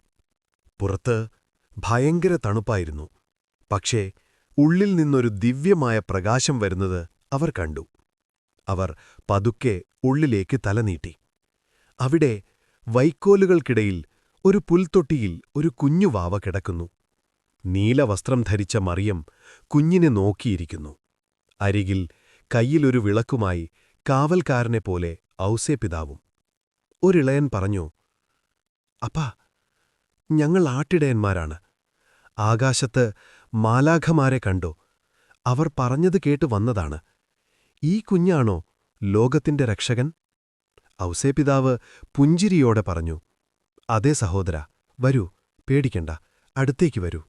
പുറത്ത് ഭയങ്കര തണുപ്പായിരുന്നു. പക്ഷേ ഉള്ളിൽ നിന്നൊരു ദിവ്യമായ പ്രകാശം വരുന്നത് അവർ കണ്ടു. അവർ പതുക്കെ ഉള്ളിലേക്ക് തലനീട്ടി. അവിടെ വൈക്കോലുകൾക്കിടയിൽ ഒരു പുൽത്തൊട്ടിയിൽ ഒരു കുഞ്ഞു വാവ കിടക്കുന്നു. നീലവസ്ത്രം ധരിച്ച മറിയം കുഞ്ഞിനെ നോക്കിയിരിക്കുന്നു. അരികിൽ കയ്യിലൊരു വിളക്കുമായി കാവൽക്കാരനെപ്പോലെ ഔസേപ്പിതാവും. ഒരിളയൻ പറഞ്ഞു, അപ്പാ, ഞങ്ങൾ ആട്ടിടയന്മാരാണ്. ആകാശത്ത് മാലാഖമാരെ കണ്ടു. അവർ പറഞ്ഞത് കേട്ട് വന്നതാണ്. ഈ കുഞ്ഞാണോ ലോകത്തിന്റെ രക്ഷകൻ? ഔസേപ്പിതാവ് പുഞ്ചിരിയോടെ പറഞ്ഞു, അതെ സഹോദരാ, വരൂ, പേടിക്കണ്ട, അടുത്തേക്ക് വരൂ.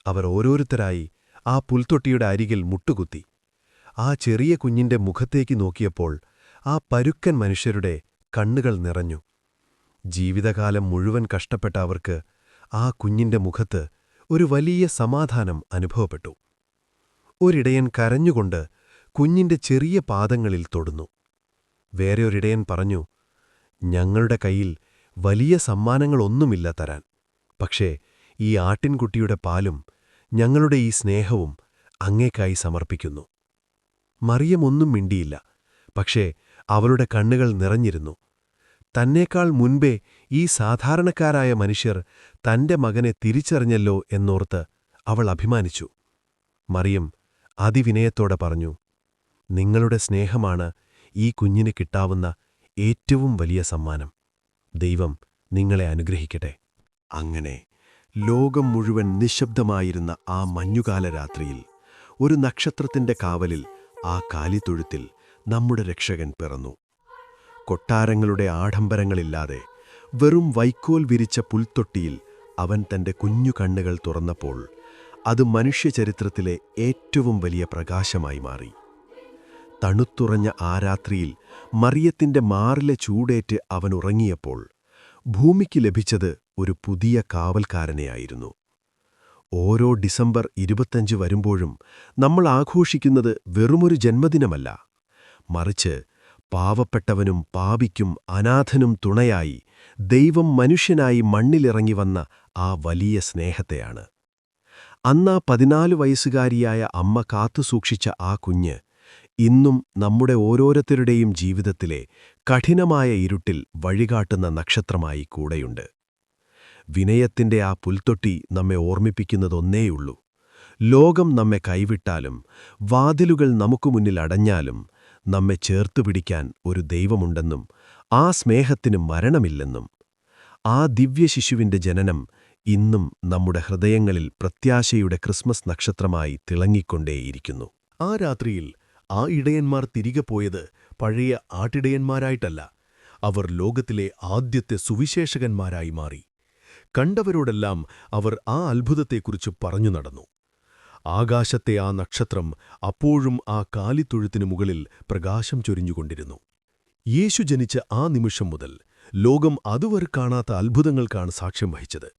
അവർ ഓരോരുത്തരായി ആ പുൽത്തൊട്ടിയുടെ അരികിൽ മുട്ടുകുത്തി. ആ ചെറിയ കുഞ്ഞിന്റെ മുഖത്തേക്ക് നോക്കിയപ്പോൾ ആ പരുക്കൻ മനുഷ്യരുടെ കണ്ണുകൾ നിറഞ്ഞു. ജീവിതകാലം മുഴുവൻ കഷ്ടപ്പെട്ട അവർക്ക് ആ കുഞ്ഞിന്റെ മുഖത്ത് ഒരു വലിയ സമാധാനം അനുഭവപ്പെട്ടു. ഒരിടയൻ കരഞ്ഞുകൊണ്ട് കുഞ്ഞിന്റെ ചെറിയ പാദങ്ങളിൽ തൊടുന്നു. വേറെ ഒരിടയൻ പറഞ്ഞു, ഞങ്ങളുടെ കയ്യിൽ വലിയ സമ്മാനങ്ങളൊന്നുമില്ല തരാൻ. പക്ഷേ ഈ ആട്ടിൻകുട്ടിയുടെ പാലും ഞങ്ങളുടെ ഈ സ്നേഹവും അങ്ങേക്കായി സമർപ്പിക്കുന്നു. മറിയമൊന്നും മിണ്ടിയില്ല. പക്ഷേ അവളുടെ കണ്ണുകൾ നിറഞ്ഞിരുന്നു. തന്നേക്കാൾ മുൻപേ ഈ സാധാരണക്കാരായ മനുഷ്യർ തന്റെ മകനെ തിരിച്ചറിഞ്ഞല്ലോ എന്നോർത്ത് അവൾ അഭിമാനിച്ചു. മറിയം അതിവിനയത്തോടെ പറഞ്ഞു, നിങ്ങളുടെ സ്നേഹമാണ് ഈ കുഞ്ഞിന് കിട്ടാവുന്ന ഏറ്റവും വലിയ സമ്മാനം. ദൈവം നിങ്ങളെ അനുഗ്രഹിക്കട്ടെ. അങ്ങനെ ലോകം മുഴുവൻ നിശബ്ദമായിരുന്ന ആ മഞ്ഞുകാല രാത്രിയിൽ ഒരു നക്ഷത്രത്തിന്റെ കാവലിൽ ആ കാലിത്തൊഴുത്തിൽ നമ്മുടെ രക്ഷകൻ പിറന്നു. കൊട്ടാരങ്ങളുടെ ആഡംബരങ്ങളില്ലാതെ വെറും വൈക്കോൽ വിരിച്ച പുൽത്തൊട്ടിയിൽ അവൻ തന്റെ കുഞ്ഞു കണ്ണുകൾ തുറന്നപ്പോൾ അത് മനുഷ്യചരിത്രത്തിലെ ഏറ്റവും വലിയ പ്രകാശമായി മാറി. തണുത്തുറഞ്ഞ ആ രാത്രിയിൽ മറിയത്തിന്റെ മാറിലെ ചൂടേറ്റ് അവൻ ഉറങ്ങിയപ്പോൾ ഭൂമിക്ക് ലഭിച്ചത് ഒരു പുതിയ കാവൽക്കാരനെയായിരുന്നു. ഓരോ ഡിസംബർ 25 വരുമ്പോഴും നമ്മൾ ആഘോഷിക്കുന്നത് വെറുമൊരു ജന്മദിനമല്ല, മറിച്ച് പാവപ്പെട്ടവനും പാപിക്കും അനാഥനും തുണയായി ദൈവം മനുഷ്യനായി മണ്ണിലിറങ്ങി വന്ന ആ വലിയ സ്നേഹത്തെയാണ്. അന്നാ 14 വയസ്സുകാരിയായ അമ്മ കാത്തുസൂക്ഷിച്ച ആ കുഞ്ഞ് ഇന്നും നമ്മുടെ ഓരോരുത്തരുടെയും ജീവിതത്തിലെ കഠിനമായ ഇരുട്ടിൽ വഴികാട്ടുന്ന നക്ഷത്രമായി കൂടെയുണ്ട്. വിനയത്തിന്റെ ആ പുൽത്തൊട്ടി നമ്മെ ഓർമ്മിപ്പിക്കുന്നതൊന്നേയുള്ളൂ: ലോകം നമ്മെ കൈവിട്ടാലും വാതിലുകൾ നമുക്കു മുന്നിൽ അടഞ്ഞാലും നമ്മെ ചേർത്തുപിടിക്കാൻ ഒരു ദൈവമുണ്ടെന്നും ആ സ്നേഹത്തിന് മരണമില്ലെന്നും. ആ ദിവ്യശിശുവിന്റെ ജനനം ഇന്നും നമ്മുടെ ഹൃദയങ്ങളിൽ പ്രത്യാശയുടെ ക്രിസ്മസ് നക്ഷത്രമായി തിളങ്ങിക്കൊണ്ടേയിരിക്കുന്നു. ആ രാത്രിയിൽ ആ ഇടയന്മാർ തിരികെ പോയത് പഴയ ആട്ടിടയന്മാരായിട്ടല്ല, അവർ ലോകത്തിലെ ആദ്യത്തെ സുവിശേഷകന്മാരായി മാറി. കണ്ടവരോടെല്ലാം അവർ ആ അത്ഭുതത്തെക്കുറിച്ച് പറഞ്ഞു നടന്നു. ആകാശത്തെ ആ നക്ഷത്രം അപ്പോഴും ആ കാലിത്തൊഴുത്തിനു മുകളിൽ പ്രകാശം ചൊരിഞ്ഞുകൊണ്ടിരുന്നു. യേശു ജനിച്ച ആ നിമിഷം മുതൽ ലോകം അതുവരെ കാണാത്ത അത്ഭുതങ്ങൾക്കാണ് സാക്ഷ്യം വഹിച്ചത്.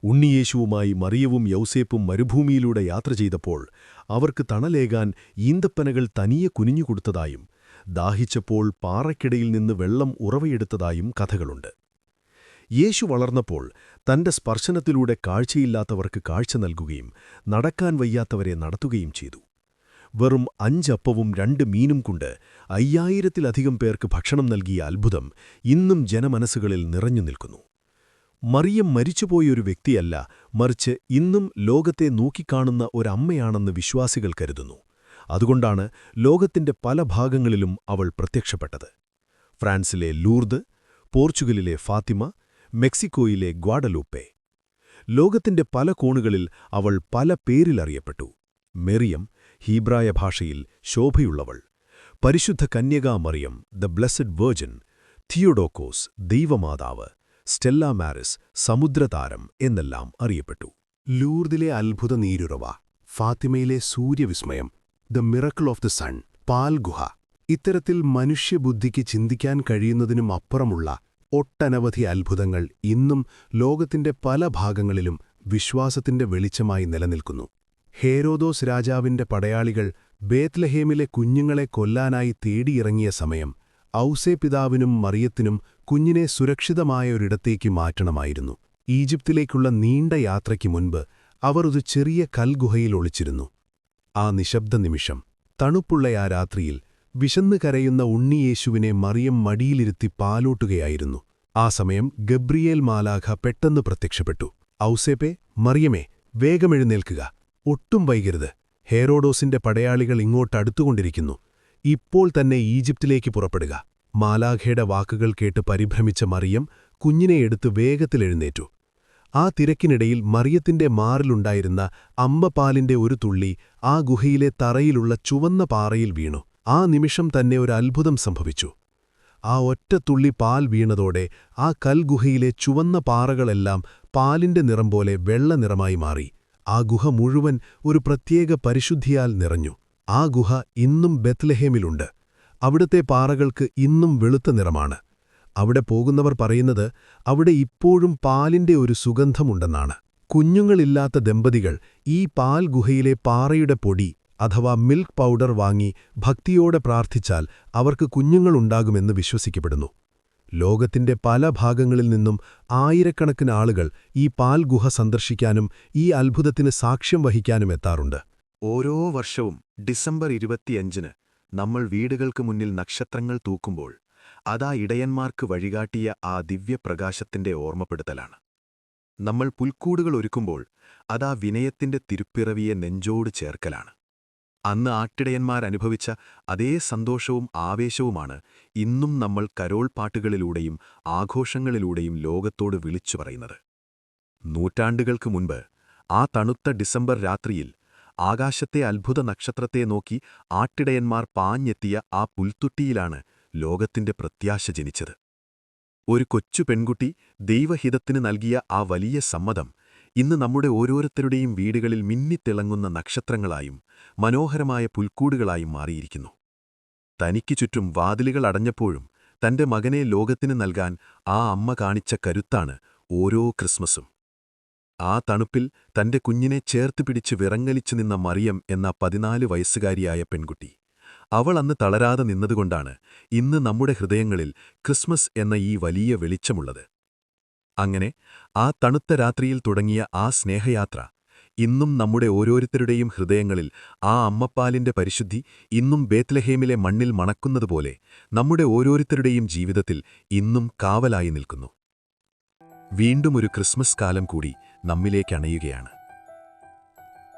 ഉണ്ണിയേശുവുമായി മറിയവും യൗസേപ്പും മരുഭൂമിയിലൂടെ യാത്ര ചെയ്തപ്പോൾ അവർക്ക് തണലേകാൻ ഈന്തപ്പനകൾ തനിയെ കുനിഞ്ഞുകൊടുത്തതായും ദാഹിച്ചപ്പോൾ പാറയ്ക്കിടയിൽ നിന്ന് വെള്ളം ഉറവയെടുത്തതായും കഥകളുണ്ട്. യേശു വളർന്നപ്പോൾ തന്റെ സ്പർശനത്തിലൂടെ കാഴ്ചയില്ലാത്തവർക്ക് കാഴ്ച നൽകുകയും നടക്കാൻ വയ്യാത്തവരെ നടത്തുകയും ചെയ്തു. വെറും 5 അപ്പവും 2 മീനും കൊണ്ട് 5000-ലധികം പേർക്ക് ഭക്ഷണം നൽകിയ അത്ഭുതം ഇന്നും ജനമനസ്സുകളിൽ നിറഞ്ഞു നിൽക്കുന്നു. മറിയം മരിച്ചുപോയൊരു വ്യക്തിയല്ല, മറിച്ച് ഇന്നും ലോകത്തെ നോക്കിക്കാണുന്ന ഒരമ്മയാണെന്ന് വിശ്വാസികൾ കരുതുന്നു. അതുകൊണ്ടാണ് ലോകത്തിന്റെ പല ഭാഗങ്ങളിലും അവൾ പ്രത്യക്ഷപ്പെട്ടത്. ഫ്രാൻസിലെ ലൂർദ്, പോർച്ചുഗലിലെ ഫാത്തിമ, മെക്സിക്കോയിലെ ഗ്വാഡലൂപ്പെ. ലോകത്തിന്റെ പല കോണുകളിൽ അവൾ പല പേരിലറിയപ്പെട്ടു. മെറിയം, ഹീബ്രായ ഭാഷയിൽ ശോഭയുള്ളവൾ; പരിശുദ്ധ കന്യകാ മറിയം, ദ ബ്ലെസ്സഡ് വെർജിൻ; തിയോഡോക്കോസ്, ദൈവമാതാവ്; സ്റ്റെല്ല മാരിസ്, സമുദ്രതാരം എന്നെല്ലാം അറിയപ്പെട്ടു. ലൂർദിലെ അത്ഭുത നീരുറവ, ഫാത്തിമയിലെ സൂര്യവിസ്മയം, the miracle of the sun, പാൽ ഗുഹ. ഇത്തരത്തിൽ മനുഷ്യബുദ്ധിക്ക് ചിന്തിക്കാൻ കഴിയുന്നതിനും അപ്പുറമുള്ള ഒട്ടനവധി അത്ഭുതങ്ങൾ ഇന്നും ലോകത്തിന്റെ പല ഭാഗങ്ങളിലും വിശ്വാസത്തിന്റെ വെളിച്ചമായി നിലനിൽക്കുന്നു. ഹേരോദോസ് രാജാവിന്റെ പടയാളികൾ ബേത്ലഹേമിലെ കുഞ്ഞുങ്ങളെ കൊല്ലാനായി തേടിയിറങ്ങിയ സമയം ഔസേപ്പിതാവിനും മറിയത്തിനും കുഞ്ഞിനെ സുരക്ഷിതമായ ഒരിടത്തേക്ക് മാറ്റണമായിരുന്നു. ഈജിപ്തിലേക്കുള്ള നീണ്ട യാത്രയ്ക്ക് മുൻപ് അവർ ഒരു ചെറിയ കൽഗുഹയിൽ ഒളിച്ചിരുന്നു. ആ നിശബ്ദ നിമിഷം, തണുപ്പുള്ള ആ രാത്രിയിൽ വിശന്നു കരയുന്ന ഉണ്ണിയേശുവിനെ മറിയം മടിയിലിരുത്തി പാലൂട്ടുകയായിരുന്നു. ആ സമയം ഗബ്രിയേൽ മാലാഖ പെട്ടെന്ന് പ്രത്യക്ഷപ്പെട്ടു. ഔസേപ്പേ, മറിയമേ, വേഗമെഴുന്നേൽക്കുക, ഒട്ടും വൈകരുത്. ഹേറോഡോസിന്റെ പടയാളികൾ ഇങ്ങോട്ടടുത്തുകൊണ്ടിരിക്കുന്നു. ഇപ്പോൾ തന്നെ ഈജിപ്തിലേക്ക് പുറപ്പെടുക. മാലാഖയുടെ വാക്കുകൾ കേട്ട് പരിഭ്രമിച്ച മറിയം കുഞ്ഞിനെ എടുത്ത് വേഗത്തിലെഴുന്നേറ്റു. ആ തിരക്കിനിടയിൽ മറിയത്തിന്റെ മാറിലുണ്ടായിരുന്ന അമ്മപ്പാലിന്റെ ഒരു തുള്ളി ആ ഗുഹയിലെ തറയിലുള്ള ചുവന്ന പാറയിൽ വീണു. ആ നിമിഷം തന്നെ ഒരു അത്ഭുതം സംഭവിച്ചു. ആ ഒറ്റ തുള്ളി പാൽ വീണതോടെ ആ കൽഗുഹയിലെ ചുവന്ന പാറകളെല്ലാം പാലിന്റെ നിറം പോലെ വെള്ള നിറമായി മാറി. ആ ഗുഹ മുഴുവൻ ഒരു പ്രത്യേക പരിശുദ്ധിയാൽ നിറഞ്ഞു. ആ ഗുഹ ഇന്നും ബെത്ലഹേമിലുണ്ട്. അവിടുത്തെ പാറകൾക്ക് ഇന്നും വെളുത്ത നിറമാണ്. അവിടെ പോകുന്നവർ പറയുന്നത് അവിടെ ഇപ്പോഴും പാലിന്റെ ഒരു സുഗന്ധമുണ്ടെന്നാണ്. കുഞ്ഞുങ്ങളില്ലാത്ത ദമ്പതികൾ ഈ പാൽ ഗുഹയിലെ പാറയുടെ പൊടി അഥവാ മിൽക്ക് പൗഡർ വാങ്ങി ഭക്തിയോടെ പ്രാർത്ഥിച്ചാൽ അവർക്ക് കുഞ്ഞുങ്ങളുണ്ടാകുമെന്ന് വിശ്വസിക്കപ്പെടുന്നു. ലോകത്തിന്റെ പല ഭാഗങ്ങളിൽ നിന്നും ആയിരക്കണക്കിന് ആളുകൾ ഈ പാൽ ഗുഹ സന്ദർശിക്കാനും ഈ അത്ഭുതത്തിന് സാക്ഷ്യം വഹിക്കാനും എത്താറുണ്ട്. ഓരോ വർഷവും ഡിസംബർ 25-ന് നമ്മൾ വീടുകൾക്ക് മുന്നിൽ നക്ഷത്രങ്ങൾ തൂക്കുമ്പോൾ അതാ ഇടയന്മാർക്ക് വഴികാട്ടിയ ആ ദിവ്യപ്രകാശത്തിന്റെ ഓർമ്മപ്പെടുത്തലാണ്. നമ്മൾ പുൽക്കൂടുകൾ ഒരുക്കുമ്പോൾ അതാ വിനയത്തിന്റെ തിരുപ്പിറവിയെ നെഞ്ചോട് ചേർക്കലാണ്. അന്ന് ആട്ടിടയന്മാരനുഭവിച്ച അതേ സന്തോഷവും ആവേശവുമാണ് ഇന്നും നമ്മൾ കരോൾ പാട്ടുകളിലൂടെയും ആഘോഷങ്ങളിലൂടെയും ലോകത്തോട് വിളിച്ചു പറയുന്നത്. നൂറ്റാണ്ടുകൾക്ക് മുൻപ് ആ തണുത്ത ഡിസംബർ രാത്രിയിൽ ആകാശത്തെ അത്ഭുത നക്ഷത്രത്തെ നോക്കി ആട്ടിടയന്മാർ പാഞ്ഞെത്തിയ ആ പുൽത്തുട്ടിയിലാണ് ലോകത്തിന്റെ പ്രത്യാശ ജനിച്ചത്. ഒരു കൊച്ചു പെൺകുട്ടി ദൈവഹിതത്തിന് നൽകിയ ആ വലിയ സമ്മതം ഇന്ന് നമ്മുടെ ഓരോരുത്തരുടെയും വീടുകളിൽ മിന്നിത്തിളങ്ങുന്ന നക്ഷത്രങ്ങളായും മനോഹരമായ പുൽക്കൂടുകളായും മാറിയിരിക്കുന്നു. തനിക്കു ചുറ്റും വാതിലുകൾ അടഞ്ഞപ്പോഴും തന്റെ മകനെ ലോകത്തിന് നൽകാൻ ആ അമ്മ കാണിച്ച കരുത്താണ് ഓരോ ക്രിസ്മസും. ആ തണുപ്പിൽ തന്റെ കുഞ്ഞിനെ ചേർത്ത് പിടിച്ച് വിറങ്ങലിച്ചു നിന്ന മറിയം എന്ന 14 വയസ്സുകാരിയായ പെൺകുട്ടി, അവൾ അന്ന് തളരാതെ നിന്നതുകൊണ്ടാണ് ഇന്ന് നമ്മുടെ ഹൃദയങ്ങളിൽ ക്രിസ്മസ് എന്ന ഈ വലിയ വെളിച്ചമുള്ളത്. അങ്ങനെ ആ തണുത്ത രാത്രിയിൽ തുടങ്ങിയ ആ സ്നേഹയാത്ര ഇന്നും നമ്മുടെ ഓരോരുത്തരുടെയും ഹൃദയങ്ങളിൽ ആ അമ്മപ്പാലിന്റെ പരിശുദ്ധി ഇന്നും ബേത്ലഹേമിലെ മണ്ണിൽ മണക്കുന്നതുപോലെ നമ്മുടെ ഓരോരുത്തരുടെയും ജീവിതത്തിൽ ഇന്നും കാവലായി നിൽക്കുന്നു. വീണ്ടും ഒരു ക്രിസ്മസ് കാലം കൂടി നമ്മിലേക്കണയുകയാണ്.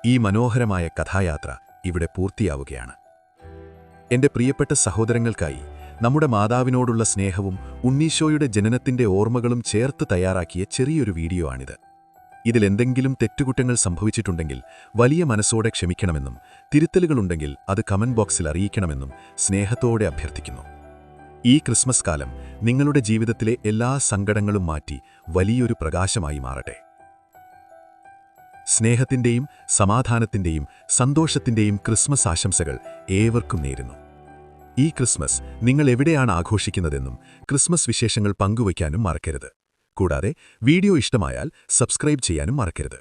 ഈ മനോഹരമായ കഥായാത്ര ഇവിടെ പൂർത്തിയാവുകയാണ്. എന്റെ പ്രിയപ്പെട്ട സഹോദരങ്ങൾക്കായി നമ്മുടെ മാതാവിനോടുള്ള സ്നേഹവും ഉണ്ണീശോയുടെ ജനനത്തിന്റെ ഓർമ്മകളും ചേർത്ത് തയ്യാറാക്കിയ ചെറിയൊരു വീഡിയോ ആണിത്. ഇതിലെന്തെങ്കിലും തെറ്റുകുറ്റങ്ങൾ സംഭവിച്ചിട്ടുണ്ടെങ്കിൽ വലിയ മനസ്സോടെ ക്ഷമിക്കണമെന്നും തിരുത്തലുകളുണ്ടെങ്കിൽ അത് കമന്റ് ബോക്സിൽ അറിയിക്കണമെന്നും സ്നേഹത്തോടെ അഭ്യർത്ഥിക്കുന്നു. ഈ ക്രിസ്മസ് കാലം നിങ്ങളുടെ ജീവിതത്തിലെ എല്ലാ സങ്കടങ്ങളും മാറ്റി വലിയൊരു പ്രകാശമായി മാറട്ടെ. സ്നേഹത്തിന്റെയും സമാധാനത്തിന്റെയും സന്തോഷത്തിന്റെയും ക്രിസ്മസ് ആശംസകൾ ഏവർക്കും നേരുന്നു. ഈ ക്രിസ്മസ് നിങ്ങൾ എവിടെയാണ് ആഘോഷിക്കുന്നതെന്നും ക്രിസ്മസ് വിശേഷങ്ങൾ പങ്കുവയ്ക്കാനും മറക്കരുത്. കൂടാതെ വീഡിയോ ഇഷ്ടമായാൽ സബ്സ്ക്രൈബ് ചെയ്യാനും മറക്കരുത്.